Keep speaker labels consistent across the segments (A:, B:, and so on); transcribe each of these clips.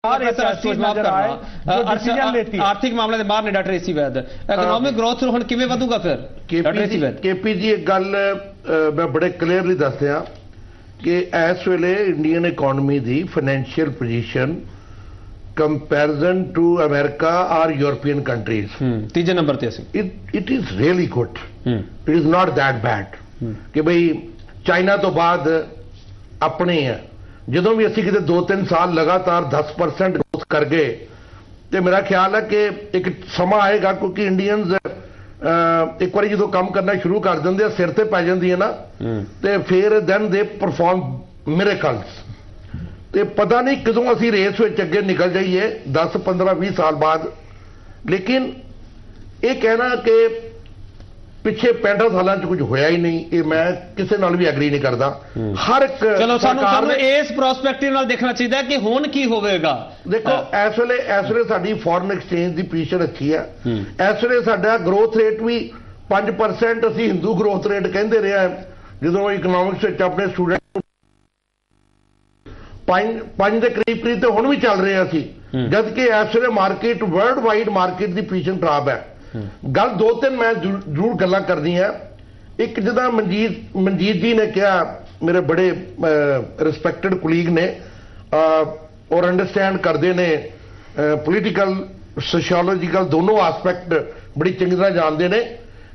A: आर्थिक मामले बाहर ने डॉक्टर एसी वैद इकोनॉमिक ग्रोथ हुण किवें वधूगा फिर डॉक्टर एसी वैद
B: केपी जी एक गल मैं बड़े क्लीयरली दस दियां कि इस वेले इंडियन इकोनॉमी दी financial position comparison to America और यूरोपियन कंट्रीज
A: तीजे नंबर ते
B: it is really good it is not that bad कि भाई चाइना तो बाद अपने है ਜਦੋਂ ਵੀ ਅਸੀਂ ਕਿਤੇ 2-3 ਸਾਲ ਲਗਾਤਾਰ 10% ਗ੍ਰੋਥ ਕਰ ਗਏ ਤੇ ਮੇਰਾ ਖਿਆਲ ਹੈ ਕਿ ਇੱਕ ਸਮਾਂ ਆਏਗਾ ਕਿਉਂਕਿ ਇੰਡੀਅਨਸ ਇੱਕ ਵਾਰੀ ਜਦੋਂ ਕੰਮ ਕਰਨਾ ਸ਼ੁਰੂ ਕਰ ਦਿੰਦੇ ਆ ਸਿਰ ਤੇ ਪੈ ਜਾਂਦੀ ਹੈ ਨਾ ਤੇ ਫਿਰ ਦੈਨ ਦੇ ਪਰਫਾਰਮ ਮਿਰੇਕਲਸ ਤੇ ਪਤਾ ਨਹੀਂ ਕਦੋਂ ਅਸੀਂ ਰੇਸ ਵਿੱਚ ਅੱਗੇ ਨਿਕਲ ਜਾਈਏ 10 15 20 ਸਾਲ ਬਾਅਦ ਲੇਕਿਨ ਇਹ ਕਹਿਣਾ ਕਿ ਪਿੱਛੇ 65 ਸਾਲਾਂ ਚ ਕੁਝ ਹੋਇਆ ਹੀ ਨਹੀਂ ਇਹ ਮੈਂ ਕਿਸੇ ਨਾਲ ਵੀ ਐਗਰੀ ਨਹੀਂ ਕਰਦਾ ਹਰ ਇੱਕ
A: ਚਲੋ ਸਾਨੂੰ ਇਸ ਪ੍ਰੋਸਪੈਕਟਿਵ ਨਾਲ ਦੇਖਣਾ ਚਾਹੀਦਾ ਕਿ ਹੁਣ ਕੀ ਹੋਵੇਗਾ
B: ਦੇਖੋ ਇਸ ਵੇਲੇ ਸਾਡੀ ਫੋਰਨ ਐਕਸਚੇਂਜ ਦੀ ਪੋਜੀਸ਼ਨ ਅੱਛੀ ਹੈ ਇਸ ਵੇਲੇ ਸਾਡਾ ਗਰੋਥ ਰੇਟ ਵੀ 5% ਅਸੀਂ ਹਿੰਦੂ ਗਰੋਥ ਰੇਟ ਕਹਿੰਦੇ ਰਹੇ ਹਾਂ ਜਦੋਂ ਇਕਨੋਮਿਕਸ ਵਿੱਚ ਆਪਣੇ ਸਟੂਡੈਂਟ 5 ਦੇ ਕਰੀਬ ਤੇ ਹੁਣ ਵੀ ਚੱਲ ਰਹੇ ਅਸੀਂ ਜਦ ਕਿ ਇਸ ਵੇਲੇ ਮਾਰਕੀਟ ਵਰਲਡ ਵਾਈਡ ਮਾਰਕੀਟ ਦੀ ਪੋਜੀਸ਼ਨ ਖਰਾਬ ਹੈ ਗੱਲ 2-3 ਮੈਂ ਜ਼ਰੂਰ ਗੱਲਾਂ ਕਰਦੀਆਂ ਇੱਕ ਜਿੱਦਾਂ ਮਨਜੀਤ ਜੀ ਨੇ ਕਿਹਾ ਮੇਰੇ ਬੜੇ ਰਿਸਪੈਕਟਡ ਕੁਲੀਗ ਨੇ ਔਰ ਅੰਡਰਸਟੈਂਡ ਕਰਦੇ ਨੇ ਪੋਲੀਟੀਕਲ ਸੋਸ਼ੀਓਲੋਜੀਕਲ ਦੋਨੋਂ ਐਸਪੈਕਟ ਬੜੀ ਚੰਗੀ ਤਰ੍ਹਾਂ ਜਾਣਦੇ ਨੇ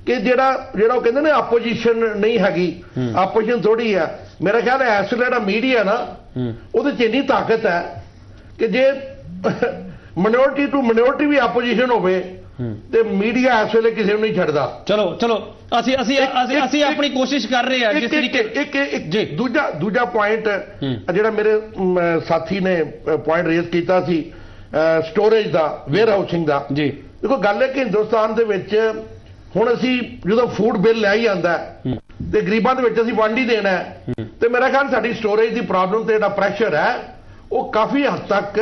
B: ਕਿ ਜਿਹੜਾ ਉਹ ਕਹਿੰਦੇ ਨੇ ਆਪੋਜੀਸ਼ਨ ਨਹੀਂ ਹੈਗੀ ਆਪੋਜੀਸ਼ਨ ਥੋੜੀ ਹੈ ਮੇਰਾ ਖਿਆਲ ਹੈ ਇਸ ਵੇਲੇ ਜਿਹੜਾ ਮੀਡੀਆ ਨਾ ਉਹਦੇ 'ਚ ਇੰਨੀ ਤਾਕਤ ਹੈ ਕਿ ਜੇ ਮਿਨੋਰਟੀ ਟੂ ਮਿਨੋਰਟੀ ਵੀ ਆਪੋਜੀਸ਼ਨ ਹੋਵੇ ਤੇ ਮੀਡੀਆ ਇਸ ਵੇਲੇ ਕਿਸੇ ਨੂੰ ਨਹੀਂ ਛੱਡਦਾ
A: ਚਲੋ ਅਸੀਂ ਆਪਣੀ ਕੋਸ਼ਿਸ਼ ਕਰ ਰਹੇ ਹਾਂ ਜਿਸ ਤਰੀਕੇ
B: ਦੂਜਾ ਪੁਆਇੰਟ ਜਿਹੜਾ ਮੇਰੇ ਸਾਥੀ ਨੇ ਪੁਆਇੰਟ ਰੇਜ਼ ਕੀਤਾ ਸੀ ਸਟੋਰੇਜ ਦਾ ਵੇਅਰ ਹਾਊਸਿੰਗ ਦਾ
A: ਜੀ
B: ਦੇਖੋ ਗੱਲ ਹੈ ਕਿ ਹਿੰਦੁਸਤਾਨ ਦੇ ਵਿੱਚ ਹੁਣ ਅਸੀਂ ਜਦੋਂ ਫੂਡ ਬਿੱਲ ਲੈ ਹੀ ਆਂਦਾ ਤੇ ਗਰੀਬਾਂ ਦੇ ਵਿੱਚ ਅਸੀਂ ਵੰਡ ਹੀ ਦੇਣਾ ਤੇ ਮੇਰਾ ਖਿਆਲ ਸਾਡੀ ਸਟੋਰੇਜ ਦੀ ਪ੍ਰੋਬਲਮ ਤੇ ਜਿਹੜਾ ਪ੍ਰੈਸ਼ਰ ਹੈ ਉਹ ਕਾਫੀ ਹੱਦ ਤੱਕ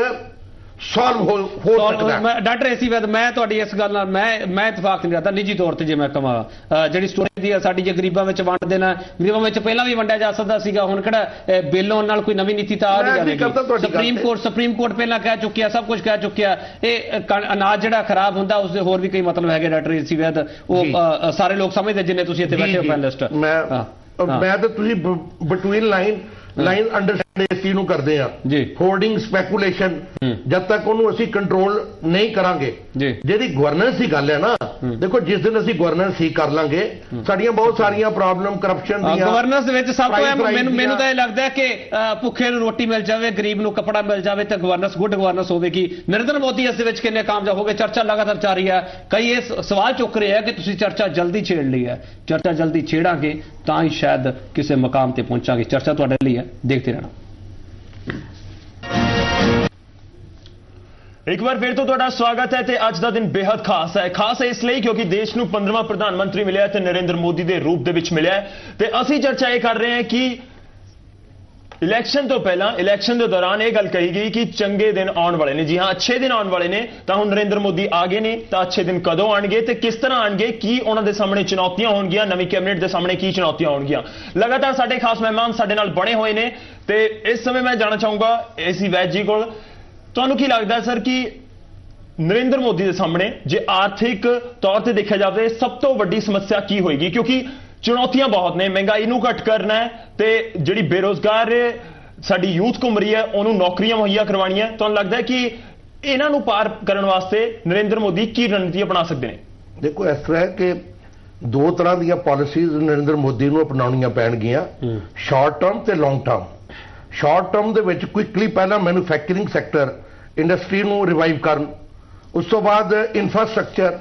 B: ਸੋਲਵ ਹੋ ਸਕਦਾ
A: ਡਾਕਟਰ ਏਸੀ ਵੈਦ ਮੈਂ ਤੁਹਾਡੀ ਇਸ ਗੱਲ ਨਾਲ ਮੈਂ ਇਤਫਾਕ ਨਹੀਂ ਕਰਦਾ ਨਿੱਜੀ ਤੌਰ ਤੇ ਜੇ ਮੈਂ ਕਹਾਂ ਜਿਹੜੀ ਸਟੋਰੇਜ ਦੀ ਸਾਡੀ ਜੇ ਗਰੀਬਾਂ ਵਿੱਚ ਵੰਡ ਦੇਣਾ ਗਰੀਬਾਂ ਵਿੱਚ ਪਹਿਲਾਂ ਵੀ ਵੰਡਿਆ ਜਾ ਸਕਦਾ ਸੀਗਾ ਹੁਣ ਕਿਹੜਾ ਬਿੱਲ ਆਉਣ ਨਾਲ ਕੋਈ ਨਵੀਂ ਨੀਤੀ ਤਾਂ ਆ ਨਹੀਂ ਜਾਵੇਗੀ ਸੁਪਰੀਮ ਕੋਰਟ ਪਹਿਲਾਂ ਕਹਿ ਚੁੱਕਿਆ ਸਭ ਕੁਝ ਕਹਿ ਚੁੱਕਿਆ ਇਹ ਅਨਾਜ ਜਿਹੜਾ ਖਰਾਬ ਹੁੰਦਾ ਉਸਦੇ ਹੋਰ ਵੀ ਕਈ ਮਤਲਬ ਹੈਗੇ ਡਾਕਟਰ ਏਸੀ ਵੈਦ ਉਹ ਸਾਰੇ ਲੋਕ ਸਮਝਦੇ ਜਿੰਨੇ ਤੁਸੀਂ ਇੱਥੇ ਬੈਠੇ ਹੋ ਪੈਨਲਿਸਟ
B: ਮੈਂ ਤਾਂ ਤੁਸੀਂ ਬਿਟਵੀਨ ਲਾਈਨ ਅੰਡਰਸਟੈਂਡ ਇਸ ਚੀਜ਼ ਨੂੰ ਕਰਦੇ ਆ ਹੋਲਡਿੰਗ ਸਪੈਕੂਲੇਸ਼ਨ ਜਦ ਤੱਕ ਉਹਨੂੰ ਅਸੀਂ ਕੰਟਰੋਲ ਨਹੀਂ ਕਰਾਂਗੇ ਜਿਹੜੀ ਗਵਰਨੈਂਸ ਦੀ ਗੱਲ ਹੈ ਨਾ ਦੇਖੋ ਜਿਸ ਦਿਨ ਅਸੀਂ ਗਵਰਨੈਂਸ ਠੀਕ ਕਰ ਲਾਂਗੇ ਸਾਡੀਆਂ ਬਹੁਤ ਸਾਰੀਆਂ ਪ੍ਰੋਬਲਮ ਕਰਪਸ਼ਨ ਦੀਆਂ
A: ਗਵਰਨੈਂਸ ਦੇ ਵਿੱਚ ਸਭ ਤੋਂ ਮੈਨੂੰ ਤਾਂ ਇਹ ਲੱਗਦਾ ਕਿ ਭੁੱਖੇ ਨੂੰ ਰੋਟੀ ਮਿਲ ਜਾਵੇ ਗਰੀਬ ਨੂੰ ਕੱਪੜਾ ਮਿਲ ਜਾਵੇ ਤੇ ਗਵਰਨੈਂਸ ਗੁੱਡ ਗਵਰਨੈਂਸ ਹੋਵੇਗੀ ਨਰਿੰਦਰ ਮੋਦੀ ਇਸ ਦੇ ਵਿੱਚ ਕਿੰਨੇ ਕਾਮਯਾਬ ਹੋ ਗਏ ਚਰਚਾ ਲਗਾਤਾਰ ਚੱਲ ਰਹੀ ਹੈ ਕਈ ਇਹ ਸਵਾਲ ਚੁੱਕ ਰਹੇ ਆ ਕਿ ਤੁਸੀਂ ਚਰਚਾ ਜਲਦੀ ਛੇੜ ਲਈ ਹੈ ਚਰਚਾ ਜਲਦੀ ਛੇੜਾਂਗੇ ਤਾਂ ਹੀ ਸ਼ਾਇਦ ਕਿਸੇ ਮਕਾਮ ਤੇ ਪਹੁੰਚਾਂਗੇ ਚਰਚਾ ਤੁਹਾਡੇ ਲਈ ਹੈ ਦੇਖਦੇ ਰਹਿਣਾ
C: एक बार फिर तो तुहाडा स्वागत है ते अज दा दिन बेहद खास है इसलिए क्योंकि देश नूं 15वां प्रधानमंत्री मिलिया ते नरेंद्र मोदी दे रूप दे विच मिलिया ते असीं चर्चा ये कर रहे हैं कि इलैक्शन तो पहला इलैक्शन के दौरान यह गल कही गई कि चंगे दिन आने वाले ने जी हाँ अच्छे दिन आने वाले ने तो हुण नरेंद्र मोदी आ गए ने तो अच्छे दिन कदों आएंगे तो किस तरह आएंगे की उन्होंने सामने चुनौतियां होणगियां नवीं कैबिनेट के सामने की चुनौतियां होणगियां लगातार साडे खास मेहमान साडे नाल बने हुए ने ते इस समय मैं जानना चाहूंगा एसी वैद जी कोल ਤੁਹਾਨੂੰ ਕੀ ਲੱਗਦਾ ਸਰ ਕਿ ਨਰਿੰਦਰ ਮੋਦੀ ਦੇ ਸਾਹਮਣੇ ਜੇ ਆਰਥਿਕ ਤੌਰ ਤੇ ਦੇਖਿਆ ਜਾਵੇ ਸਭ ਤੋਂ ਵੱਡੀ ਸਮੱਸਿਆ ਕੀ ਹੋਏਗੀ ਕਿਉਂਕਿ ਚੁਣੌਤੀਆਂ ਬਹੁਤ ਨੇ ਮਹਿੰਗਾਈ ਨੂੰ ਘਟ ਕਰਨਾ ਹੈ ਤੇ ਜਿਹੜੀ ਬੇਰੋਜ਼ਗਾਰ ਸਾਡੀ ਯੂਥ ਘੁੰਮ ਰਹੀ ਹੈ ਉਹਨੂੰ ਨੌਕਰੀਆਂ ਮੁਹੱਈਆ ਕਰਵਾਉਣੀਆਂ ਤੁਹਾਨੂੰ ਲੱਗਦਾ ਹੈ ਕਿ ਇਹਨਾਂ ਨੂੰ ਪਾਰ ਕਰਨ ਵਾਸਤੇ ਨਰਿੰਦਰ ਮੋਦੀ ਕੀ ਰਣਨੀਤੀ ਅਪਣਾ ਸਕਦੇ ਨੇ
B: ਦੇਖੋ ਇਸ ਤਰ੍ਹਾਂ ਕਿ ਦੋ ਤਰ੍ਹਾਂ ਦੀਆਂ ਪਾਲਿਸੀਜ਼ ਨਰਿੰਦਰ ਮੋਦੀ ਨੂੰ ਅਪਣਾਉਣੀਆਂ ਪੈਣਗੀਆਂ ਸ਼ਾਰਟ ਟਰਮ ਤੇ ਲੌਂਗ ਟਰਮ ਸ਼ਾਰਟ ਟਰਮ ਦੇ ਵਿੱਚ ਕੁਇਕਲੀ ਪਹਿਲਾਂ ਮੈਨੂਫੈਕਚਰਿੰਗ ਸੈਕਟਰ ਇੰਡਸਟਰੀ ਨੂੰ ਰਿਵਾਈਵ ਕਰਨ ਉਸ ਤੋਂ ਬਾਅਦ ਇਨਫਰਾਸਟ੍ਰਕਚਰ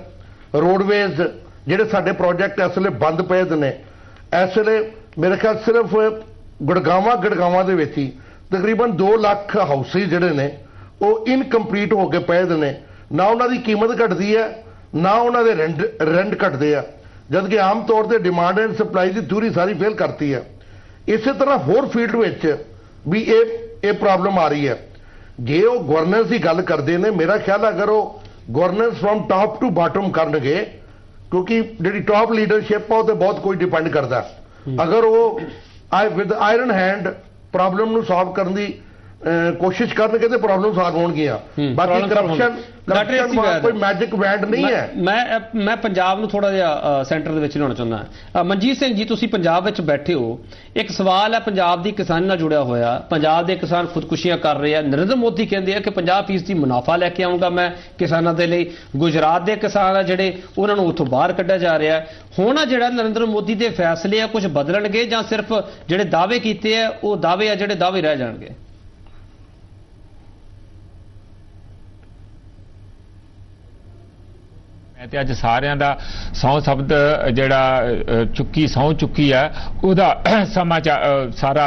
B: ਰੋਡਵੇਜ਼ ਜਿਹੜੇ ਸਾਡੇ ਪ੍ਰੋਜੈਕਟ ਇਸ ਵੇਲੇ ਬੰਦ ਪਏ ਨੇ ਇਸ ਵੇਲੇ ਮੇਰੇ ਖਿਆਲ ਸਿਰਫ ਗੁੜਗਾਵਾਂ ਦੇ ਵਿੱਚ ਹੀ ਤਕਰੀਬਨ 2 ਲੱਖ ਹਾਊਸਿਸ ਜਿਹੜੇ ਨੇ ਉਹ ਇਨਕੰਪਲੀਟ ਹੋ ਕੇ ਪਏ ਨੇ ਨਾ ਉਹਨਾਂ ਦੀ ਕੀਮਤ ਘਟਦੀ ਹੈ ਨਾ ਉਹਨਾਂ ਦੇ ਰੈਂਟ ਘਟਦੇ ਆ ਜਦਕਿ ਆਮ ਤੌਰ ਤੇ demand and supply the theory sorry fail ਕਰਤੀ ਹੈ ਇਸੇ ਤਰ੍ਹਾਂ ਹੋਰ ਫੀਲਡ ਵਿੱਚ ਵੀ ਇਹ ਪ੍ਰੋਬਲਮ ਆ ਰਹੀ ਹੈ ਜੇ ਉਹ ਗਵਰਨੈਂਸ ਦੀ ਗੱਲ ਕਰਦੇ ਨੇ ਮੇਰਾ ਖਿਆਲ ਅਗਰ ਉਹ governance from top to bottom ਕਰਨਗੇ ਕਿਉਂਕਿ ਜਿਹੜੀ ਟਾਪ ਲੀਡਰਸ਼ਿਪ ਆ ਉਹ ਤੇ ਬਹੁਤ ਕੁਝ ਡਿਪੈਂਡ ਕਰਦਾ ਅਗਰ ਉਹ ਵਿਦ ਆਇਰਨ ਹੈਂਡ ਪ੍ਰੋਬਲਮ ਨੂੰ ਸੋਲਵ ਕਰਨ ਦੀ ਕੋਸ਼ਿਸ਼ ਕਰਨਗੇ ਤੇ ਪ੍ਰੋਬਲਮ ਸॉल्व ਹੋਣਗੀਆਂ। ਬਾਕੀ ਕਰਪਸ਼ਨ ਕੋਈ ਮੈਜਿਕ ਵੈਂਡ ਨਹੀਂ ਹੈ।
A: ਮੈਂ ਪੰਜਾਬ ਨੂੰ ਥੋੜਾ ਜਿਹਾ ਸੈਂਟਰ ਦੇ ਵਿੱਚ ਲਿਆਉਣਾ ਚਾਹੁੰਦਾ। ਮਨਜੀਤ ਸਿੰਘ ਜੀ, ਤੁਸੀਂ ਪੰਜਾਬ ਵਿੱਚ ਬੈਠੇ ਹੋ, ਇੱਕ ਸਵਾਲ ਹੈ ਪੰਜਾਬ ਦੀ ਕਿਸਾਨੀ ਨਾਲ ਜੁੜਿਆ ਹੋਇਆ। ਪੰਜਾਬ ਦੇ ਕਿਸਾਨ ਖੁਦਕੁਸ਼ੀਆਂ ਕਰ ਰਹੇ ਆ। ਨਰਿੰਦਰ ਮੋਦੀ ਕਹਿੰਦੇ ਆ ਕਿ 50% ਮੁਨਾਫਾ ਲੈ ਕੇ ਆਉਂਗਾ ਮੈਂ ਕਿਸਾਨਾਂ ਦੇ ਲਈ। ਗੁਜਰਾਤ ਦੇ ਕਿਸਾਨ ਆ ਜਿਹੜੇ, ਉਹਨਾਂ ਨੂੰ ਉੱਥੋਂ ਬਾਹਰ ਕੱਢਿਆ ਜਾ ਰਿਹਾ। ਹੁਣ ਜਿਹੜਾ ਨਰਿੰਦਰ ਮੋਦੀ ਦੇ ਫੈਸਲੇ ਆ, ਕੁਝ ਬਦਲਣਗੇ ਜਾਂ ਸਿਰਫ ਜਿਹੜੇ ਦਾਅਵੇ ਕੀਤੇ ਆ ਉਹ ਦਾਅਵੇ ਆ ਜਿਹੜੇ ਦਾਅਵੇ ਰਹਿ ਜਾਣਗੇ?
D: ਤੇ ਅੱਜ ਸਾਰਿਆਂ ਦਾ ਸਹੁੰ ਸ਼ਬਦ ਜਿਹੜਾ ਸਹੁੰ ਚੁੱਕੀ ਆ ਉਹਦਾ ਸਮਾਚਾਰ ਸਾਰਾ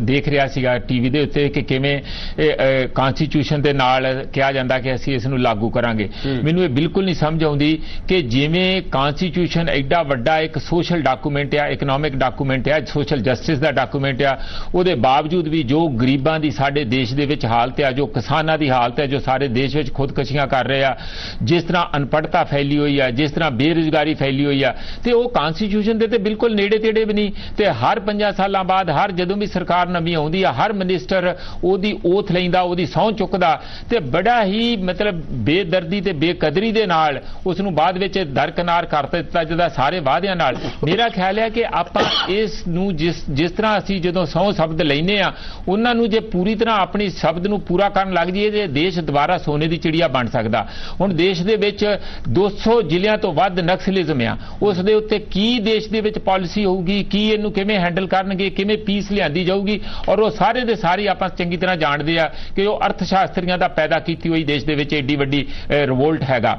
D: ਦੇਖ ਰਿਹਾ ਸੀਗਾ ਟੀਵੀ ਦੇ ਉੱਤੇ ਕਿ ਕਿਵੇਂ ਕਨਸਟੀਟਿਊਸ਼ਨ ਦੇ ਨਾਲ ਕਿਹਾ ਜਾਂਦਾ ਕਿ ਅਸੀਂ ਇਸ ਨੂੰ ਲਾਗੂ ਕਰਾਂਗੇ। ਮੈਨੂੰ ਇਹ ਬਿਲਕੁਲ ਨਹੀਂ ਸਮਝ ਆਉਂਦੀ ਕਿ ਜਿਵੇਂ ਕਨਸਟੀਟਿਊਸ਼ਨ ਐਡਾ ਵੱਡਾ ਇੱਕ ਸੋਸ਼ਲ ਡਾਕੂਮੈਂਟ ਆ, ਇਕਨੋਮਿਕ ਡਾਕੂਮੈਂਟ ਆ, ਸੋਸ਼ਲ ਜਸਟਿਸ ਦਾ ਡਾਕੂਮੈਂਟ ਆ, ਉਹਦੇ ਬਾਵਜੂਦ ਵੀ ਜੋ ਗਰੀਬਾਂ ਦੀ ਸਾਡੇ ਦੇਸ਼ ਦੇ ਵਿੱਚ ਹਾਲਤ ਆ, ਜੋ ਕਿਸਾਨਾਂ ਦੀ ਹਾਲਤ ਹੈ, ਜੋ ਸਾਰੇ ਦੇਸ਼ ਵਿੱਚ ਖੁਦਕੁਸ਼ੀਆਂ ਕਰ ਰਹੇ ਆ, ਜਿਸ ਤਰ੍ਹਾਂ ਅਨਪੜ੍ਹਤਾ ਫੈਲੀ ਹੋਈ ਆ, ਜਿਸ ਤਰ੍ਹਾਂ ਬੇਰੁਜ਼ਗਾਰੀ ਫੈਲੀ ਹੋਈ ਆ, ਤੇ ਉਹ ਕਨਸਟੀਟਿਊਸ਼ਨ ਦੇ ਤੇ ਬਿਲਕੁਲ ਨੇੜੇ ਤੇੜੇ ਵੀ ਨਹੀਂ। ਤੇ ਹਰ 5 ਸਾਲਾਂ ਬਾਅਦ ਹਰ ਜਦੋਂ ਵੀ ਸਰਕਾਰ ਨਵੀਂ ਆਉਂਦੀ ਆ, ਹਰ ਮਿਨਿਸਟਰ ਉਹਦੀ ਓਥ ਲੈਂਦਾ, ਉਹਦੀ ਸਹੁੰ ਚੁੱਕਦਾ ਤੇ ਬੜਾ ਹੀ ਮਤਲਬ ਬੇਦਰਦੀ ਤੇ ਬੇਕਦਰੀ ਦੇ ਨਾਲ ਉਸ ਨੂੰ ਬਾਅਦ ਵਿੱਚ ਦਰਕਨਾਰ ਕਰ ਦਿੱਤਾ ਜਾਂਦਾ ਸਾਰੇ ਵਾਅਦਿਆਂ ਨਾਲ। ਮੇਰਾ ਖਿਆਲ ਹੈ ਕਿ ਆਪਾਂ ਇਸ ਨੂੰ ਜਿਸ ਤਰ੍ਹਾਂ ਅਸੀਂ ਜਦੋਂ ਸਹੁੰ ਸ਼ਬਦ ਲੈਨੇ ਆ, ਉਹਨਾਂ ਨੂੰ ਜੇ ਪੂਰੀ ਤਰ੍ਹਾਂ ਆਪਣੀ ਸ਼ਬਦ ਨੂੰ ਪੂਰਾ ਕਰਨ ਲੱਗ ਜਾਈਏ ਤੇ ਦੇਸ਼ ਦੁਬਾਰਾ ਸੋਨੇ ਦੀ ਚਿੜੀਆ ਬਣ ਸਕਦਾ। ਹੁਣ ਦੇਸ਼ ਦੇ ਵਿੱਚ 200 ਜ਼ਿਲ੍ਹਿਆਂ ਤੋਂ ਵੱਧ ਨਕਸਲਿਜ਼ਮ ਆ, ਉਸ ਦੇ ਉੱਤੇ ਕੀ ਦੇਸ਼ ਦੇ ਵਿੱਚ ਪਾਲਿਸੀ ਹੋਊਗੀ, ਕੀ ਇਹਨੂੰ ਕਿਵੇਂ ਹੈਂਡਲ ਕਰਨਗੇ, ਕਿਵੇਂ ਪੀਸ ਲਿਆਂਦੀ ਜਾਊਗੀ। ਔਰ ਉਹ ਸਾਰੇ ਦੇ ਸਾਰੇ ਆਪਾਂ ਚੰਗੀ ਤਰ੍ਹਾਂ ਜਾਣਦੇ ਆ ਕਿ ਉਹ ਅਰਥ ਸ਼ਾਸਤਰੀਆਂ ਦਾ ਪੈਦਾ ਕੀਤੀ ਹੋਈ ਦੇਸ਼ ਦੇ ਵਿੱਚ ਏਡੀ ਵੱਡੀ ਰਿਵੋਲਟ ਹੈਗਾ।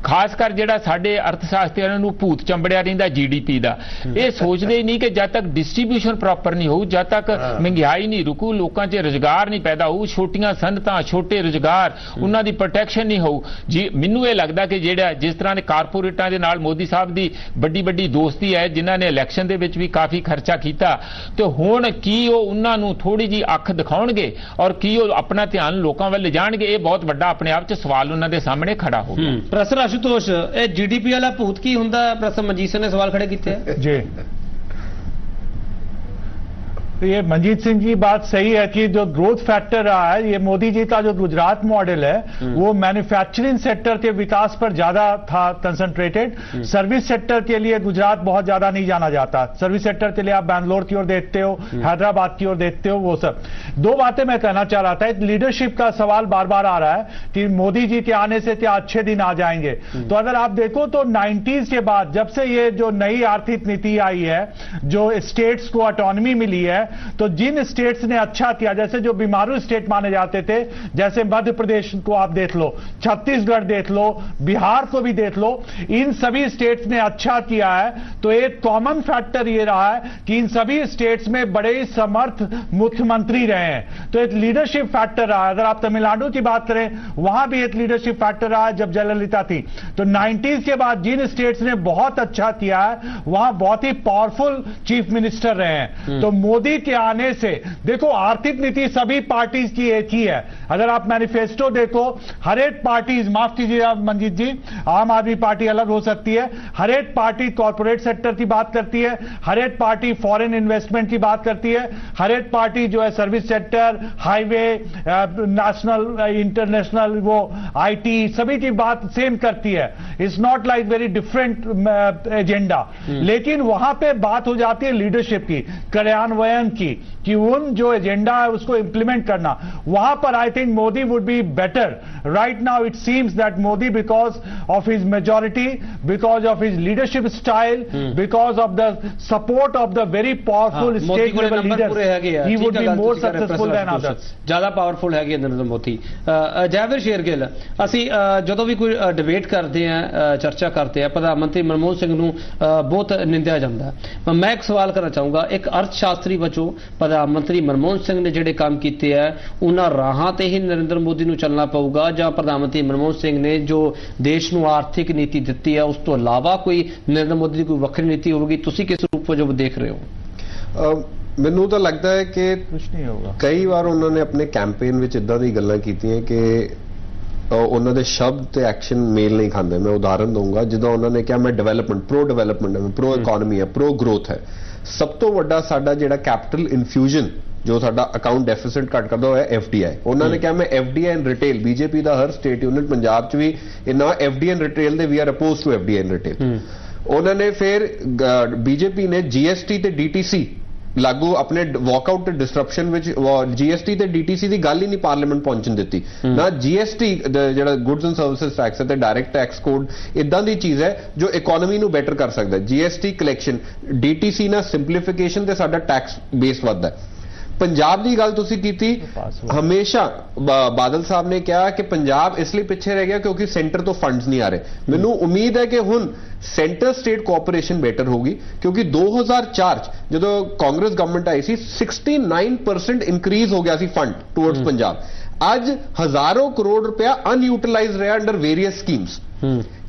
D: ਖਾਸ ਕਰ ਜਿਹੜਾ ਸਾਡੇ ਅਰਥ ਸ਼ਾਸਤਰੀਆਂ ਨੂੰ ਭੂਤ ਚੰਬੜਿਆ ਰਹਿੰਦਾ GDP ਦਾ, ਇਹ ਸੋਚਦੇ ਹੀ ਨਹੀਂ ਕਿ ਜਦ ਤੱਕ ਡਿਸਟ੍ਰੀਬਿਊਸ਼ਨ ਪ੍ਰੋਪਰ ਨਹੀਂ ਹੋਊ, ਜਦ ਤੱਕ ਮਹਿੰਗਾਈ ਨਹੀਂ ਰੁਕੂ, ਲੋਕਾਂ 'ਚ ਰੁਜ਼ਗਾਰ ਨਹੀਂ ਪੈਦਾ ਹੋਊ, ਛੋਟੀਆਂ ਸਨਅਤਾਂ, ਛੋਟੇ ਰੁਜ਼ਗਾਰ, ਉਹਨਾਂ ਦੀ ਪ੍ਰੋਟੈਕਸ਼ਨ ਨਹੀਂ ਹੋਊ ਜੀ। ਮੈਨੂੰ ਇਹ ਲੱਗਦਾ ਕਿ ਜਿਹੜਾ ਜਿਸ ਤਰ੍ਹਾਂ ਦੇ ਕਾਰਪੋਰੇਟਾਂ ਦੇ ਨਾਲ ਮੋਦੀ ਸਾਹਿਬ ਦੀ ਵੱਡੀ ਦੋਸਤੀ ਹੈ, ਜਿਨ੍ਹਾਂ ਨੇ ਇਲੈਕਸ਼ਨ ਦੇ ਵਿੱਚ ਵੀ ਕਾਫੀ ਖਰਚਾ ਕੀਤਾ, ਤੇ ਹੁਣ ਕੀ ਉਹ ਉਹਨਾਂ ਨੂੰ ਥੋੜੀ ਜੀ ਅੱਖ ਦਿਖਾਉਣਗੇ ਔਰ ਕੀ ਉਹ ਆਪਣਾ ਧਿਆਨ ਲੋਕਾਂ ਵੱਲ ਲਿਜਾਣਗੇ? ਇਹ ਬਹੁਤ ਵੱਡਾ ਆਪਣੇ ਆਪ 'ਚ ਸਵਾਲ ਉਹਨਾਂ ਦੇ ਸਾਹਮਣੇ ਖੜਾ ਹੋ ਗਿਆ।
A: ਪ੍ਰੋਫੈਸਰ ਆਸ਼ੂਤੋਸ਼, ਇਹ GDP ਵਾਲਾ ਭੂਤ ਕੀ ਹੁੰਦਾ? ਪ੍ਰੋਫੈਸਰ ਮਨਜੀਤ ਸਿੰਘ ਨੇ ਸਵਾਲ ਖੜੇ ਕੀਤੇ
E: ਜੀ। तो ये मंजीत सिंह जी बात सही है कि जो ग्रोथ फैक्टर रहा है, ये मोदी जी का जो गुजरात मॉडल है वो मैन्युफैक्चरिंग सेक्टर के विकास पर ज्यादा था कंसंट्रेटेड। सर्विस सेक्टर के लिए गुजरात बहुत ज्यादा नहीं जाना जाता। सर्विस सेक्टर के लिए आप बैंगलोर की ओर देखते हो, हैदराबाद की ओर देखते हो, वो सब। दो बातें मैं कहना चाह रहा था। एक लीडरशिप का सवाल बार बार आ रहा है कि मोदी जी के आने से क्या अच्छे दिन आ जाएंगे। तो अगर आप देखो तो 90s के बाद जब से ये जो नई आर्थिक नीति आई है, जो स्टेट्स को ऑटोनॉमी मिली है, तो जिन स्टेट्स ने अच्छा किया, जैसे जो बीमारू स्टेट माने जाते थे, जैसे मध्य प्रदेश को आप देख लो, छत्तीसगढ़ देख लो, बिहार को भी देख लो, इन सभी स्टेट्स ने अच्छा किया है। तो एक कॉमन फैक्टर ये रहा है कि इन सभी स्टेट्स में बड़े समर्थ मुख्यमंत्री रहे हैं। तो एक लीडरशिप फैक्टर रहा है। अगर आप तमिलनाडु की बात करें, वहां भी एक लीडरशिप फैक्टर रहा है जब जयललिता थी। तो 90s के बाद जिन स्टेट्स ने बहुत अच्छा किया है, वहां बहुत ही पावरफुल चीफ मिनिस्टर रहे हैं। तो मोदी के आने से देखो, आर्थिक नीति सभी पार्टीज की एक ही है। अगर आप मैनिफेस्टो देखो, हर एक पार्टीज, माफ कीजिएगा मंजीत जी, आम आदमी पार्टी अलग हो सकती है, हर एक पार्टी कॉर्पोरेट सेक्टर की बात करती है, हर एक पार्टी फॉरेन इन्वेस्टमेंट की बात करती है, हर एक पार्टी जो है service sector, highway, national, international, वो IT, सभी की बात सेम करती है। It's not like very different agenda. लेकिन वहां पे बात हो जाती है लीडरशिप की, कार्यान्वयन की, कि उन जो एजेंडा है उसको इंप्लीमेंट करना। वहां पर I think Modi would be better. Right now it seems that Modi, because of his majority, because of his leadership style, because of the support of the very powerful state level leaders, he would be more successful than others.
A: ज्यादा powerful है नरेंद्र मोदी। जयवीर शेरगिल, ਅਸੀਂ ਜਦੋਂ ਵੀ ਕੋਈ debate ਕਰਦੇ ਆ, ਚਰਚਾ ਕਰਦੇ ਆ, ਪ੍ਰਧਾਨ ਮੰਤਰੀ ਮਨਮੋਹਨ ਸਿੰਘ ਨੂੰ ਬਹੁਤ ਨਿੰਦਿਆ ਜਾਂਦਾ। ਮੈਂ ਇੱਕ ਸਵਾਲ ਕਰਨਾ ਚਾਹੂੰਗਾ, ਇੱਕ ਅਰਥ ਸ਼ਾਸਤਰੀ ਵਜੋਂ ਪ੍ਰਧਾਨ ਮੰਤਰੀ ਮਨਮੋਹਨ ਸਿੰਘ ਨੇ ਜਿਹੜੇ ਕੰਮ ਕੀਤੇ ਆ, ਉਹਨਾਂ ਰਾਹਾਂ ਤੇ ਹੀ ਨਰਿੰਦਰ ਮੋਦੀ ਨੂੰ ਚੱਲਣਾ ਪਊਗਾ, ਜਾਂ ਪ੍ਰਧਾਨ ਮੰਤਰੀ ਮਨਮੋਹਨ ਸਿੰਘ ਨੇ ਜੋ ਦੇਸ਼ ਨੂੰ ਆਰਥਿਕ ਨੀਤੀ ਦਿੱਤੀ ਹੈ ਉਸ ਤੋਂ ਇਲਾਵਾ ਕੋਈ ਨਰਿੰਦਰ ਮੋਦੀ ਦੀ ਕੋਈ ਵੱਖਰੀ ਨੀਤੀ ਹੋਵੇਗੀ? ਤੁਸੀਂ ਕਿਸ ਰੂਪ ਵਜੋਂ ਦੇਖ ਰਹੇ ਹੋ?
F: ਮੈਨੂੰ ਤਾਂ ਲੱਗਦਾ ਹੈ ਕਿ ਕੁਝ ਨਹੀਂ ਹੋਊਗਾ। ਕਈ ਵਾਰ ਉਹਨਾਂ ਨੇ ਆਪਣੇ ਕੈਂਪੇਨ ਵਿੱਚ ਇਦਾਂ ਦੀ ਗੱਲਾਂ ਕੀਤੀਆਂ ਕਿ ਉਹਨਾਂ ਦੇ ਸ਼ਬਦ ਤੇ ਐਕਸ਼ਨ ਮੇਲ ਨਹੀਂ ਖਾਂਦੇ। ਮੈਂ ਉਦਾਹਰਨ ਦਊਂਗਾ, ਜਦੋਂ ਉਹਨਾਂ ਨੇ ਕਿਹਾ ਮੈਂ ਡਿਵੈਲਪਮੈਂਟ, ਪ੍ਰੋ ਡਿਵੈਲਪਮੈਂਟ ਹੈ, ਪ੍ਰੋ ਇਕਨੋਮੀ ਹੈ, ਪ੍ਰੋ ਗਰੋਥ ਹੈ। ਸਭ ਤੋਂ ਵੱਡਾ ਸਾਡਾ ਜਿਹੜਾ ਕੈਪੀਟਲ ਇਨਫਿਊਜ਼ਨ ਜੋ ਸਾਡਾ ਅਕਾਊਂਟ ਡੈਫਿਸਿਟ ਘੱਟ ਕਰਦਾ ਹੋਇਆ FDI। ਉਹਨਾਂ ਨੇ ਕਿਹਾ ਮੈਂ FDI ਐਂਡ ਰਿਟੇਲ, BJP ਦਾ ਹਰ ਸਟੇਟ ਯੂਨਿਟ ਪੰਜਾਬ 'ਚ ਵੀ ਇਹਨਾਂ FDI ਐਂਡ ਰਿਟੇਲ ਦੇ we are oppose to FDI and retail. ਉਹਨਾਂ ਨੇ ਫਿਰ BJP ਨੇ GST ਤੇ DTC ਲਾਗੂ ਆਪਣੇ ਵਾਕਆਊਟ ਤੇ ਡਿਸਰਪਸ਼ਨ ਵਿੱਚ GST ਤੇ DTC ਦੀ ਗੱਲ ਹੀ ਨਹੀਂ ਪਾਰਲੀਮੈਂਟ ਪਹੁੰਚਣ ਦਿੱਤੀ ਨਾ। GST ਜਿਹੜਾ ਗੁੱਡਸ ਐਂਡ ਸਰਵਿਸਿਜ਼ ਟੈਕਸ ਹੈ ਤੇ ਡਾਇਰੈਕਟ ਟੈਕਸ ਕੋਡ ਇਦਾਂ ਦੀ ਚੀਜ਼ ਹੈ ਜੋ ਇਕਨੋਮੀ ਨੂੰ ਬੈਟਰ ਕਰ ਸਕਦਾ ਹੈ। GST ਕਲੈਕਸ਼ਨ, DTC ਨਾਲ ਸਿੰਪਲੀਫਿਕੇਸ਼ਨ ਤੇ ਸਾਡਾ ਟੈਕਸ ਬੇਸ ਵੱਧਦਾ ਹੈ। ਪੰਜਾਬ ਦੀ ਗੱਲ ਤੁਸੀਂ ਕੀਤੀ, ਹਮੇਸ਼ਾ ਬਾਦਲ ਸਾਹਿਬ ਨੇ ਕਿਹਾ ਕਿ ਪੰਜਾਬ ਇਸ ਲਈ ਪਿੱਛੇ ਰਹਿ ਗਿਆ ਕਿਉਂਕਿ ਸੈਂਟਰ ਤੋਂ ਫੰਡਸ ਨਹੀਂ ਆ ਰਹੇ। ਮੈਨੂੰ ਉਮੀਦ ਹੈ ਕਿ ਹੁਣ ਸੈਂਟਰ ਸਟੇਟ ਕੋਆਪਰੇਸ਼ਨ ਬੈਟਰ ਹੋਗੀ ਕਿਉਂਕਿ 2004 ਚ ਜਦੋਂ ਕਾਂਗਰਸ ਗਵਰਨਮੈਂਟ ਆਈ ਸੀ 69% ਇਨਕਰੀਜ਼ ਹੋ ਗਿਆ ਸੀ ਫੰਡ ਟੁਵਰਡਸ ਪੰਜਾਬ। ਅੱਜ ਹਜ਼ਾਰਾਂ ਕਰੋੜ ਰੁਪਇਆ ਅਨਯੂਟਿਲਾਈਜ਼ਡ ਰਿਹਾ ਅੰਡਰ ਵੇਰੀਅਸ ਸਕੀਮਸ।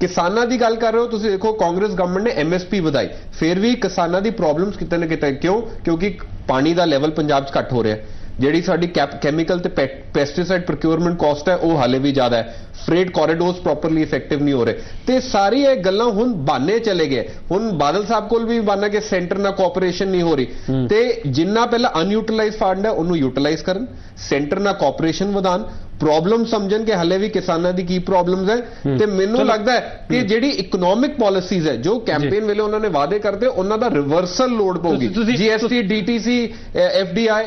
F: ਕਿਸਾਨਾਂ ਦੀ ਗੱਲ ਕਰ ਰਹੇ ਹੋ ਤੁਸੀਂ, ਦੇਖੋ ਕਾਂਗਰਸ ਗਵਰਨਮੈਂਟ ਨੇ MSP ਵਧਾਈ, ਫਿਰ ਵੀ ਕਿਸਾਨਾਂ ਦੀ ਪ੍ਰੋਬਲਮਸ ਕਿਤੇ ਨਾ ਕਿਤੇ ਕਿਉਂ? ਕਿਉਂਕਿ ਪਾਣੀ ਦਾ ਲੈਵਲ ਪੰਜਾਬ 'ਚ ਘੱਟ ਹੋ ਰਿਹਾ। ਜਿਹੜੀ ਸਾਡੀ ਕੈਮੀਕਲ ਤੇ ਪੈਸਟੀਸਾਈਡ ਪ੍ਰੋਕਿਉਰਮੈਂਟ ਕਾਸਟ ਹੈ ਉਹ ਹਾਲੇ ਵੀ ਜ਼ਿਆਦਾ ਹੈ। ਫਰੇਟ ਕੋਰੀਡੋਰਸ ਪ੍ਰੋਪਰਲੀ ਇਫੈਕਟਿਵ ਨਹੀਂ ਹੋ ਰਹੇ ਤੇ ਸਾਰੀ ਇਹ ਗੱਲਾਂ ਹੁਣ ਬਾਨੇ ਚਲੇ ਗਏ। ਹੁਣ ਬਾਦਲ ਸਾਹਿਬ ਕੋਲ ਵੀ ਬਾਨਾ ਕਿ ਸੈਂਟਰ ਨਾਲ ਕੋਆਪਰੇਸ਼ਨ ਨਹੀਂ ਹੋ ਰਹੀ ਤੇ ਜਿੰਨਾ ਪਹਿਲਾਂ ਅਨਯੂਟਿਲਾਈਜ਼ਡ ਫੰਡ ਹੈ ਉਹਨੂੰ ਯੂਟਿਲਾਈਜ਼ ਕਰਨ, ਸੈਂਟਰ ਨਾਲ ਕੋਆਪਰੇਸ਼ਨ ਵਧਾਉਣ, ਪ੍ਰੋਬਲਮ ਸਮਝਣ ਕਿ ਹਲੇ ਵੀ ਕਿਸਾਨਾਂ ਦੀ ਕੀ ਪ੍ਰੋਬਲਮਸ ਹੈ। ਤੇ ਮੈਨੂੰ ਲੱਗਦਾ ਹੈ ਕਿ ਜਿਹੜੀ ਇਕਨੋਮਿਕ ਪਾਲਿਸੀਜ਼ ਹੈ ਜੋ ਕੈਂਪੇਨ ਵੇਲੇ ਉਹਨਾਂ ਨੇ ਵਾਅਦੇ ਕਰਦੇ ਉਹਨਾਂ ਦਾ ਰਿਵਰਸਲ ਲੋਡ ਪਊਗੀ। GST, DTC, FDI।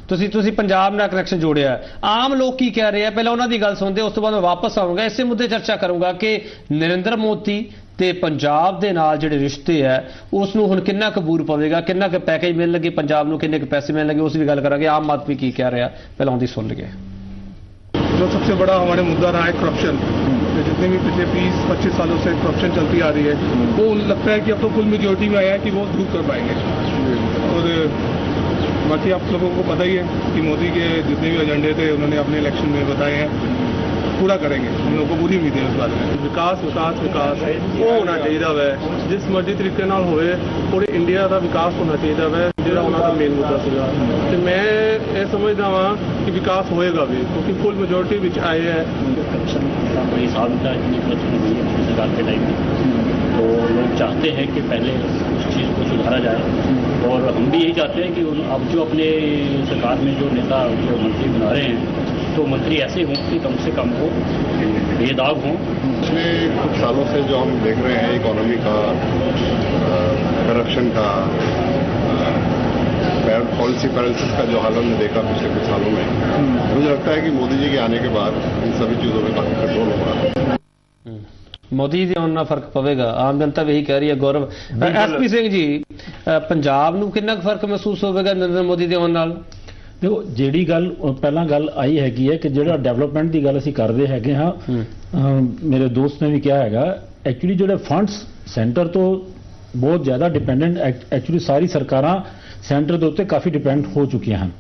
A: ਤੁਸੀਂ ਪੰਜਾਬ ਨਾਲ ਕਨੈਕਸ਼ਨ ਜੋੜਿਆ। ਆਮ ਲੋਕ ਕੀ ਕਹਿ ਰਹੇ ਆ, ਪਹਿਲਾਂ ਉਹਨਾਂ ਦੀ ਗੱਲ ਸੁਣਦੇ, ਉਸ ਤੋਂ ਬਾਅਦ ਮੈਂ ਵਾਪਸ ਆਊਂਗਾ, ਇਸੇ ਮੁੱਦੇ ਚਰਚਾ ਕਰੂੰਗਾ ਕਿ ਨਰਿੰਦਰ ਮੋਦੀ ਤੇ ਪੰਜਾਬ ਦੇ ਨਾਲ ਜਿਹੜੇ ਰਿਸ਼ਤੇ ਹੈ ਉਸ ਨੂੰ ਹੁਣ ਕਿੰਨਾ ਕਬੂਰ ਪਵੇਗਾ, ਕਿੰਨਾ ਕੁ ਪੈਕੇਜ ਮਿਲਣ ਲੱਗੇ ਪੰਜਾਬ ਨੂੰ, ਕਿੰਨੇ ਕੁ ਪੈਸੇ ਮਿਲਣ ਲੱਗੇ, ਉਸ ਵੀ ਗੱਲ ਕਰਾਂਗੇ। ਆਮ ਆਦਮੀ ਕੀ ਕਹਿ ਰਿਹਾ ਪਹਿਲਾਂ ਉਹਦੀ ਸੁਣ ਲਈਏ।
G: जो सबसे बड़ा हमारे मुद्दा रहा है करप्शन, जितने भी पिछले 20-25 सालों से करप्शन चलती आ रही है वो लगता है कि अब तो फुल मेजोरिटी में आया है कि वो दूर कर पाएंगे। और बाकी आप लोगों को पता ही है कि मोदी के जितने भी एजेंडे थे उन्होंने अपने इलेक्शन में बताए हैं, पूरा करेंगे। हम लोगों को पूरी उम्मीद है उस बारे में। विकास विकास विकास वो होना चाहिए वै जिस मर्जी तरीके नाल होए, पूरे इंडिया का विकास होना चाहिए वै, ਜਿਹੜਾ ਉਹਨਾਂ ਦਾ ਮੇਨ ਮੁੱਦਾ ਸੀਗਾ। ਤੇ ਮੈਂ ਇਹ ਸਮਝਦਾ ਵਾਂ ਕਿ ਵਿਕਾਸ ਹੋਏਗਾ ਵੀ ਕਿਉਂਕਿ ਫੁੱਲ मेजोरिटी ਵਿੱਚ आए हैं।
H: कई साल का इतनी प्रचलित हुई है सरकार के टाइम में, तो लोग चाहते हैं कि पहले उस चीज़ को सुधारा जाए और हम भी यही चाहते हैं कि अब जो अपने सरकार में जो नेता जो मंत्री बना रहे हैं तो मंत्री ऐसे हों कि कम से कम हो, बेदाग हों।
I: पिछले कुछ सालों से जो हम देख रहे हैं इकोनॉमी का, करप्शन का, पॉलिसी पैरालिसिस का जो हाल हमने देखा पिछले कुछ सालों में, मुझे लगता है कि मोदी जी के आने के बाद इन सभी चीज़ों में काफी कंट्रोल होगा।
A: ਮੋਦੀ ਦੇ ਆਉਣ ਨਾਲ ਫਰਕ ਪਵੇਗਾ, ਆਮ ਜਨਤਾ ਵੀ ਇਹੀ ਕਹਿ ਰਹੀ ਹੈ। ਗੌਰਵ, SP ਸਿੰਘ ਜੀ, ਪੰਜਾਬ ਨੂੰ ਕਿੰਨਾ ਕੁ ਫਰਕ ਮਹਿਸੂਸ ਹੋਵੇਗਾ ਨਰਿੰਦਰ ਮੋਦੀ ਦੇ ਆਉਣ ਨਾਲ?
J: ਦੇਖੋ, ਜਿਹੜੀ ਗੱਲ ਪਹਿਲਾਂ ਗੱਲ ਆਈ ਹੈਗੀ ਹੈ ਕਿ ਜਿਹੜਾ ਡਿਵੈਲਪਮੈਂਟ ਦੀ ਗੱਲ ਅਸੀਂ ਕਰਦੇ ਹੈਗੇ ਹਾਂ, ਮੇਰੇ ਦੋਸਤ ਨੇ ਵੀ ਕਿਹਾ ਹੈਗਾ, ਐਕਚੁਅਲੀ ਜਿਹੜੇ ਫੰਡਸ ਸੈਂਟਰ ਤੋਂ ਬਹੁਤ ਜ਼ਿਆਦਾ ਡਿਪੈਂਡੈਂਟ, ਐਕਚੁਅਲੀ ਸਾਰੀ ਸਰਕਾਰਾਂ ਸੈਂਟਰ ਦੇ ਉੱਤੇ ਕਾਫੀ ਡਿਪੈਂਡ ਹੋ ਚੁੱਕੀਆਂ ਹਨ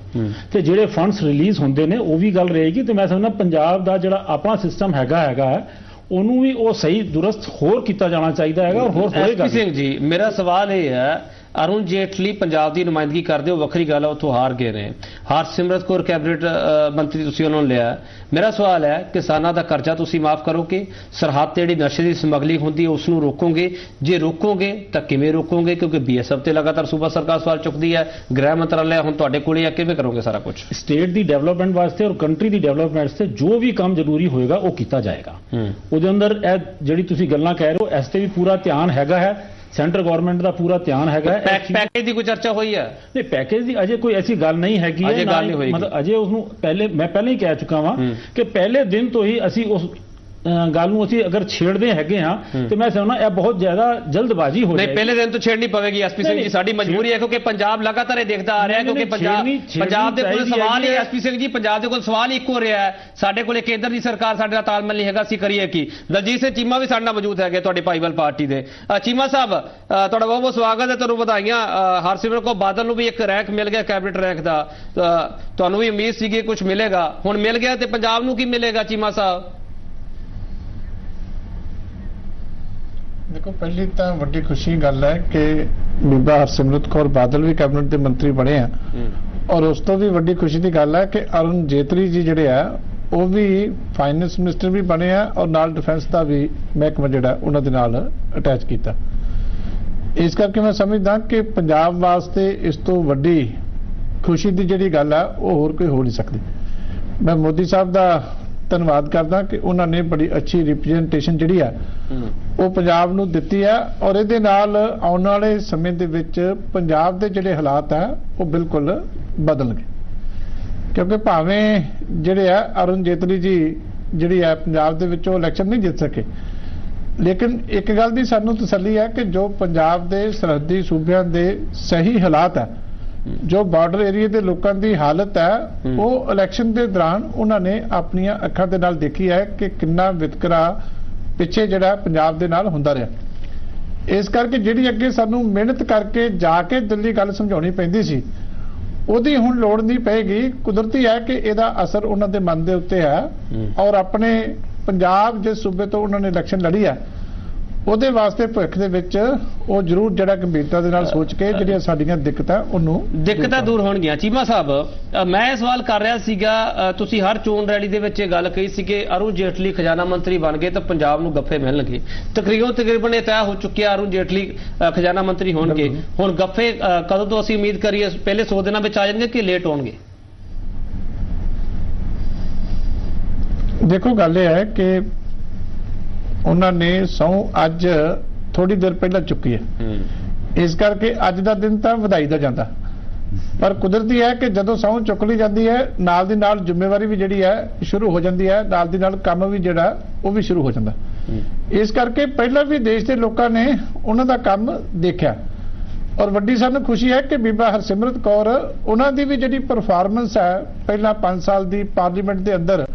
J: ਤੇ ਜਿਹੜੇ ਫੰਡਸ ਰਿਲੀਜ਼ ਹੁੰਦੇ ਨੇ ਉਹ ਵੀ ਗੱਲ ਰਹੇਗੀ। ਤੇ ਮੈਂ ਸਮਝਦਾ ਪੰਜਾਬ ਦਾ ਜਿਹੜਾ ਆਪਣਾ ਸਿਸਟਮ ਹੈਗਾ ਉਹਨੂੰ ਵੀ ਉਹ ਸਹੀ ਦੁਰਸਤ ਹੋਰ ਕੀਤਾ ਜਾਣਾ ਚਾਹੀਦਾ ਹੈਗਾ ਔਰ ਹੋਰ ਹੋਏਗਾ।
A: SP ਸਿੰਘ ਜੀ, ਮੇਰਾ ਸਵਾਲ ਇਹ ਹੈ, ਅਰੁਣ ਜੇਟਲੀ ਪੰਜਾਬ ਦੀ ਨੁਮਾਇੰਦਗੀ ਕਰਦੇ ਹੋ, ਵੱਖਰੀ ਗੱਲ ਹੈ, ਉੱਥੋਂ ਹਾਰ ਗਏ ਨੇ। ਹਰਸਿਮਰਤ ਕੌਰ ਕੈਬਨਿਟ ਮੰਤਰੀ ਤੁਸੀਂ ਉਹਨਾਂ ਨੂੰ ਲਿਆ। ਮੇਰਾ ਸਵਾਲ ਹੈ, ਕਿਸਾਨਾਂ ਦਾ ਕਰਜ਼ਾ ਤੁਸੀਂ ਮਾਫ ਕਰੋਗੇ? ਸਰਹੱਦ ਤੇ ਜਿਹੜੀ ਨਸ਼ੇ ਦੀ ਸਮਗਲਿੰਗ ਹੁੰਦੀ ਹੈ ਉਸ ਨੂੰ ਰੋਕੋਗੇ? ਜੇ ਰੋਕੋਗੇ ਤਾਂ ਕਿਵੇਂ ਰੋਕੋਗੇ? ਕਿਉਂਕਿ BSF ਤੇ ਲਗਾਤਾਰ ਸੂਬਾ ਸਰਕਾਰ ਸਵਾਲ ਚੁੱਕਦੀ ਹੈ, ਗ੍ਰਹਿ ਮੰਤਰਾਲਾ ਹੁਣ ਤੁਹਾਡੇ ਕੋਲੇ ਆ, ਕਿਵੇਂ ਕਰੋਗੇ ਸਾਰਾ ਕੁਝ?
J: ਸਟੇਟ ਦੀ ਡਿਵੈਲਪਮੈਂਟ ਵਾਸਤੇ ਔਰ ਕੰਟਰੀ ਦੀ ਡਿਵੈਲਪਮੈਂਟ ਵਾਸਤੇ ਜੋ ਵੀ ਕੰਮ ਜ਼ਰੂਰੀ ਹੋਏਗਾ ਉਹ ਕੀਤਾ ਜਾਏਗਾ। ਉਹਦੇ ਅੰਦਰ ਇਹ ਜਿਹੜੀ ਤੁਸੀਂ ਗੱਲਾਂ ਕਹਿ ਰਹੇ ਹੋ ਇਸ ਤੇ ਵੀ ਪੂਰਾ ਧਿਆਨ ਹੈਗਾ ਹੈ, ਸੈਂਟਰ ਗਵਰਨਮੈਂਟ ਦਾ ਪੂਰਾ ਧਿਆਨ ਹੈਗਾ।
A: ਪੈਕੇਜ ਦੀ ਕੋਈ ਚਰਚਾ ਹੋਈ ਹੈ?
J: ਨਹੀਂ, ਪੈਕੇਜ ਦੀ ਅਜੇ ਕੋਈ ਐਸੀ ਗੱਲ ਨਹੀਂ ਹੈਗੀ ਹੈ, ਮਤਲਬ ਅਜੇ ਉਸਨੂੰ ਮੈਂ ਪਹਿਲਾਂ ਹੀ ਕਹਿ ਚੁੱਕਾ ਵਾਂ ਕਿ ਪਹਿਲੇ ਦਿਨ ਤੋਂ ਹੀ ਅਸੀਂ ਉਸ ਗੱਲ ਨੂੰ ਅਸੀਂ ਅਗਰ ਛੇੜਦੇ ਹੈਗੇ ਹਾਂ ਤੇ ਮੈਂ ਸਮਝਦਾ ਇਹ ਬਹੁਤ ਜ਼ਿਆਦਾ ਜਲਦਬਾਜ਼ੀ ਹੋ ਜਾਏਗੀ।
A: ਨਹੀਂ, ਪਹਿਲੇ ਦਿਨ ਤੋਂ ਛੇੜਨੀ ਪਵੇਗੀ SP ਸਿੰਘ ਜੀ, ਸਾਡੀ ਮਜਬੂਰੀ ਹੈ ਕਿਉਂਕਿ ਪੰਜਾਬ ਲਗਾਤਾਰ ਇਹ ਦੇਖਦਾ ਆ ਰਿਹਾ, ਕਿਉਂਕਿ ਪੰਜਾਬ ਦੇ ਕੋਲ ਸਵਾਲ ਹੀ SP ਸਿੰਘ ਜੀ, ਪੰਜਾਬ ਦੇ ਕੋਲ ਸਵਾਲ ਇੱਕ ਹੋ ਰਿਹਾ ਹੈ, ਸਾਡੇ ਕੋਲ ਕੇਂਦਰ ਦੀ ਸਰਕਾਰ ਸਾਡੇ ਨਾਲ ਤਾਲਮੇਲ ਨਹੀਂ ਹੈਗਾ, ਅਸੀਂ ਕਰੀਏ ਕੀ? ਦਲਜੀਤ ਸਿੰਘ ਚੀਮਾ ਵੀ ਸਾਡੇ ਨਾਲ ਮੌਜੂਦ ਹੈਗੇ, ਤੁਹਾਡੇ ਭਾਈਵਾਲ ਪਾਰਟੀ ਦੇ। ਚੀਮਾ ਸਾਹਿਬ, ਤੁਹਾਡਾ ਬਹੁਤ ਬਹੁਤ ਸਵਾਗਤ ਹੈ, ਤੁਹਾਨੂੰ ਵਧਾਈਆਂ। ਹਰਸਿਮਰਤ ਕੌਰ ਬਾਦਲ ਨੂੰ ਵੀ ਇੱਕ ਰੈਂਕ ਮਿਲ ਗਿਆ, ਕੈਬਨਿਟ ਰੈਂਕ ਦਾ, ਤੁਹਾਨੂੰ ਵੀ ਉਮੀਦ ਸੀਗੀ ਕੁਝ ਮਿਲੇਗਾ, ਹੁਣ ਮਿਲ ਗਿਆ, ਤੇ ਪੰਜਾਬ ਨੂੰ ਕੀ ਮਿਲੇਗਾ ਚੀਮਾ ਸਾਹਿਬ?
E: ਦੇਖੋ, ਪਹਿਲੀ ਤਾਂ ਵੱਡੀ ਖੁਸ਼ੀ ਗੱਲ ਹੈ ਕਿ ਬੀਬਾ ਹਰਸਿਮਰਤ ਕੌਰ ਬਾਦਲ ਵੀ ਕੈਬਨਿਟ ਦੇ ਮੰਤਰੀ ਬਣੇ ਆ ਔਰ ਉਸ ਤੋਂ ਵੀ ਵੱਡੀ ਖੁਸ਼ੀ ਦੀ ਗੱਲ ਹੈ ਕਿ ਅਰੁਣ ਜੇਤਲੀ ਜੀ ਜਿਹੜੇ ਆ ਉਹ ਵੀ ਫਾਈਨੈਂਸ ਮਿਨਿਸਟਰ ਵੀ ਬਣੇ ਆ ਔਰ ਨਾਲ ਡਿਫੈਂਸ ਦਾ ਵੀ ਮਹਿਕਮਾ ਜਿਹੜਾ ਉਹਨਾਂ ਦੇ ਨਾਲ ਅਟੈਚ ਕੀਤਾ। ਇਸ ਕਰਕੇ ਮੈਂ ਸਮਝਦਾ ਕਿ ਪੰਜਾਬ ਵਾਸਤੇ ਇਸ ਤੋਂ ਵੱਡੀ ਖੁਸ਼ੀ ਦੀ ਜਿਹੜੀ ਗੱਲ ਆ ਉਹ ਹੋਰ ਕੋਈ ਹੋ ਨਹੀਂ ਸਕਦੀ। ਮੈਂ ਮੋਦੀ ਸਾਹਿਬ ਦਾ ਧੰਨਵਾਦ ਕਰਦਾ ਕਿ ਉਹਨਾਂ ਨੇ ਬੜੀ ਅੱਛੀ ਰਿਪਰੈਜ਼ੈਂਟੇਸ਼ਨ ਜਿਹੜੀ ਆ ਉਹ ਪੰਜਾਬ ਨੂੰ ਦਿੱਤੀ ਆ, ਔਰ ਇਹਦੇ ਨਾਲ ਆਉਣ ਵਾਲੇ ਸਮੇਂ ਦੇ ਵਿੱਚ ਪੰਜਾਬ ਦੇ ਜਿਹੜੇ ਹਾਲਾਤ ਆ ਉਹ ਬਿਲਕੁਲ ਬਦਲਣਗੇ। ਕਿਉਂਕਿ ਭਾਵੇਂ ਜਿਹੜੇ ਆ ਅਰੁਣ ਜੇਤਲੀ ਜੀ ਜਿਹੜੀ ਆ ਪੰਜਾਬ ਦੇ ਵਿੱਚ ਉਹ ਇਲੈਕਸ਼ਨ ਨਹੀਂ ਜਿੱਤ ਸਕੇ, ਲੇਕਿਨ ਇੱਕ ਗੱਲ ਦੀ ਸਾਨੂੰ ਤਸੱਲੀ ਹੈ ਕਿ ਜੋ ਪੰਜਾਬ ਦੇ ਸਰਹੱਦੀ ਸੂਬਿਆਂ ਦੇ ਸਹੀ ਹਾਲਾਤ ਹੈ, ਜੋ ਬਾਰਡਰ ਏਰੀਆ ਦੇ ਲੋਕਾਂ ਦੀ ਹਾਲਤ ਹੈ, ਉਹ ਇਲੈਕਸ਼ਨ ਦੇ ਦੌਰਾਨ ਉਹਨਾਂ ਨੇ ਆਪਣੀਆਂ ਅੱਖਾਂ ਦੇ ਨਾਲ ਦੇਖੀ ਹੈ ਕਿ ਕਿੰਨਾ ਵਿਤਕਰਾ ਪਿੱਛੇ ਜਿਹੜਾ ਪੰਜਾਬ ਦੇ ਨਾਲ ਹੁੰਦਾ ਰਿਹਾ। ਇਸ ਕਰਕੇ ਜਿਹੜੀ ਅੱਗੇ ਸਾਨੂੰ ਮਿਹਨਤ ਕਰਕੇ ਜਾ ਕੇ ਦਿੱਲੀ ਗੱਲ ਸਮਝਾਉਣੀ ਪੈਂਦੀ ਸੀ, ਉਹਦੀ ਹੁਣ ਲੋੜ ਨਹੀਂ ਪਏਗੀ। ਕੁਦਰਤੀ ਹੈ ਕਿ ਇਹਦਾ ਅਸਰ ਉਹਨਾਂ ਦੇ ਮਨ ਦੇ ਉੱਤੇ ਹੈ, ਔਰ ਆਪਣੇ ਪੰਜਾਬ ਜਿਸ ਸੂਬੇ ਤੋਂ ਉਹਨਾਂ ਨੇ ਇਲੈਕਸ਼ਨ ਲੜੀ ਹੈ ਉਹਦੇ ਵਾਸਤੇ ਭਵਿੱਖ ਦੇ ਵਿੱਚ ਉਹ ਜ਼ਰੂਰ ਜਿਹੜਾ ਗੰਭੀਰਤਾ ਦੇ ਨਾਲ ਸੋਚ ਕੇ ਜਿਹੜੀਆਂ ਸਾਡੀਆਂ ਦਿੱਕਤਾਂ
A: ਦੂਰ ਹੋਣਗੀਆਂ। ਚੀਮਾ ਸਾਹਿਬ, ਮੈਂ ਇਹ ਸਵਾਲ ਕਰ ਰਿਹਾ ਸੀਗਾ, ਤੁਸੀਂ ਹਰ ਚੋਣ ਰੈਲੀ ਦੇ ਵਿੱਚ ਇਹ ਗੱਲ ਕਹੀ ਸੀ ਕਿ ਅਰੁਣ ਜੇਟਲੀ ਖਜ਼ਾਨਾ ਮੰਤਰੀ ਬਣ ਗਏ ਤਾਂ ਪੰਜਾਬ ਨੂੰ ਗੱਫੇ ਮਿਲਣਗੇ। ਤਕਰੀਬਨ ਇਹ ਤੈਅ ਹੋ ਚੁੱਕਿਆ, ਅਰੁਣ ਜੇਟਲੀ ਖਜ਼ਾਨਾ ਮੰਤਰੀ ਹੋਣਗੇ। ਹੁਣ ਗੱਫੇ ਕਦੋਂ ਤੋਂ ਅਸੀਂ ਉਮੀਦ ਕਰੀਏ? ਪਹਿਲੇ 100 ਦਿਨਾਂ ਵਿੱਚ ਆ ਜਾਣਗੇ ਕਿ ਲੇਟ ਹੋਣਗੇ?
E: ਦੇਖੋ, ਗੱਲ ਇਹ ਹੈ ਕਿ ਉਹਨਾਂ ਨੇ ਸਹੁੰ ਅੱਜ ਥੋੜੀ ਦੇਰ ਪਹਿਲਾਂ ਚੁੱਕੀ ਹੈ, ਇਸ ਕਰਕੇ ਅੱਜ ਦਾ ਦਿਨ ਤਾਂ ਵਧਾਈ ਦਾ ਜਾਂਦਾ, ਪਰ ਕੁਦਰਤੀ ਹੈ ਕਿ ਜਦੋਂ ਸਹੁੰ ਚੁੱਕ ਲਈ ਜਾਂਦੀ ਹੈ ਨਾਲ ਦੀ ਨਾਲ ਜ਼ਿੰਮੇਵਾਰੀ ਵੀ ਜਿਹੜੀ ਹੈ ਸ਼ੁਰੂ ਹੋ ਜਾਂਦੀ ਹੈ, ਨਾਲ ਦੀ ਨਾਲ ਕੰਮ ਵੀ ਜਿਹੜਾ ਉਹ ਵੀ ਸ਼ੁਰੂ ਹੋ ਜਾਂਦਾ। ਇਸ ਕਰਕੇ ਪਹਿਲਾਂ ਵੀ ਦੇਸ਼ ਦੇ ਲੋਕਾਂ ਨੇ ਉਹਨਾਂ ਦਾ ਕੰਮ ਦੇਖਿਆ, ਔਰ ਵੱਡੀ ਸਾਨੂੰ ਖੁਸ਼ੀ ਹੈ ਕਿ ਬੀਬਾ ਹਰਸਿਮਰਤ ਕੌਰ ਉਹਨਾਂ ਦੀ ਵੀ ਜਿਹੜੀ ਪਰਫਾਰਮੈਂਸ ਹੈ ਪਹਿਲਾਂ 5 ਸਾਲ ਦੀ ਪਾਰਲੀਮੈਂਟ ਦੇ ਅੰਦਰ,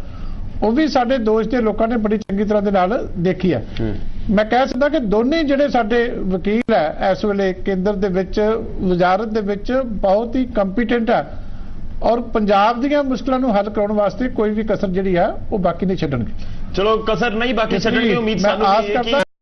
E: ਉਹ ਵੀ ਸਾਡੇ ਦੇਸ਼ ਦੇ ਲੋਕਾਂ ਨੇ ਬੜੀ ਚੰਗੀ ਤਰ੍ਹਾਂ ਦੇ ਨਾਲ ਦੇਖੀ ਹੈ। ਮੈਂ ਕਹਿ ਸਕਦਾ ਕਿ ਦੋਨੇ ਜਿਹੜੇ ਸਾਡੇ ਵਕੀਲ ਹੈ ਇਸ ਵੇਲੇ ਕੇਂਦਰ ਦੇ ਵਿੱਚ ਵਜ਼ਾਰਤ ਦੇ ਵਿੱਚ ਬਹੁਤ ਹੀ ਕੰਪੀਟੈਂਟ ਹੈ, ਔਰ ਪੰਜਾਬ ਦੀਆਂ ਮੁਸ਼ਕਲਾਂ ਨੂੰ ਹੱਲ ਕਰਾਉਣ ਵਾਸਤੇ ਕੋਈ ਵੀ ਕਸਰ ਜਿਹੜੀ ਆ ਉਹ ਬਾਕੀ ਨਹੀਂ ਛੱਡਣਗੇ।
C: ਚਲੋ, ਕਸਰ ਨਹੀਂ ਬਾਕੀ ਛੱਡਣਗੇ। ਉਮੀਦ ਸਾਨੂੰ ਹੈ ਕਿ